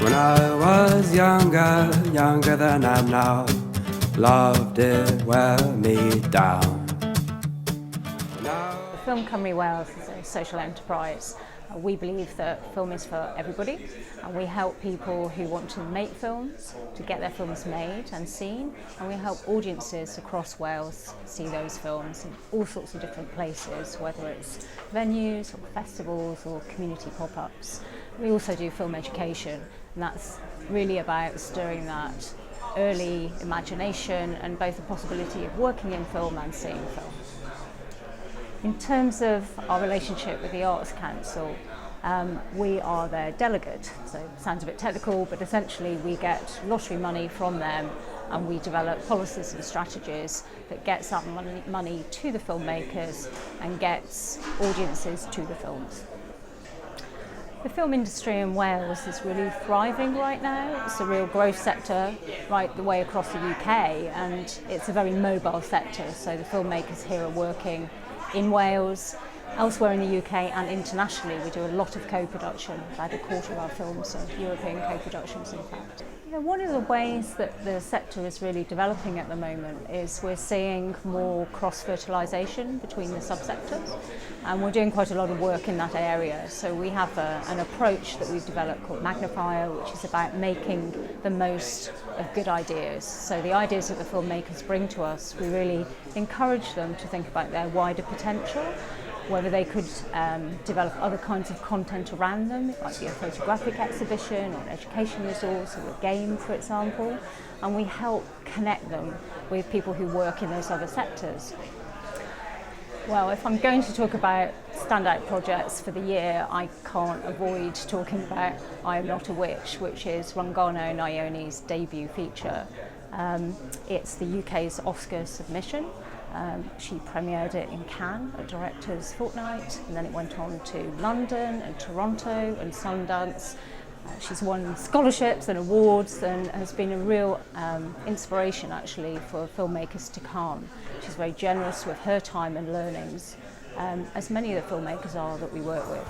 When I was younger than I am now, love did wear me down. Ffilm Cymru Wales is a social enterprise. We believe that film is for everybody, and we help people who want to make films to get their films made and seen, and we help audiences across Wales see those films in all sorts of different places, whether it's venues or festivals or community pop-ups. We also do film education, and that's really about stirring that early imagination and both the possibility of working in film and seeing film. In terms of our relationship with the Arts Council, we are their delegate. So it sounds a bit technical, but essentially we get lottery money from them and we develop policies and strategies that gets that money to the filmmakers and gets audiences to the films. The film industry in Wales is really thriving right now. It's a real growth sector right the way across the UK, and it's a very mobile sector. So the filmmakers here are working in Wales, elsewhere in the UK and internationally. We do a lot of co-production. About a quarter of our films are European co-productions, in fact. One of the ways that the sector is really developing at the moment is we're seeing more cross-fertilisation between the subsectors, and we're doing quite a lot of work in that area. So we have an approach that we've developed called Magnifier, which is about making the most of good ideas. So the ideas that the filmmakers bring to us, we really encourage them to think about their wider potential, whether they could develop other kinds of content around them. It might be a photographic exhibition or an education resource or a game, for example, and we help connect them with people who work in those other sectors. Well, if I'm going to talk about standout projects for the year, I can't avoid talking about I Am Not a Witch, which is Rungano Naioni's debut feature. It's the UK's Oscar submission. She premiered it in Cannes at Directors Fortnight, and then it went on to London and Toronto and Sundance. She's won scholarships and awards and has been a real inspiration actually for filmmakers to come. She's very generous with her time and learnings, as many of the filmmakers are that we work with.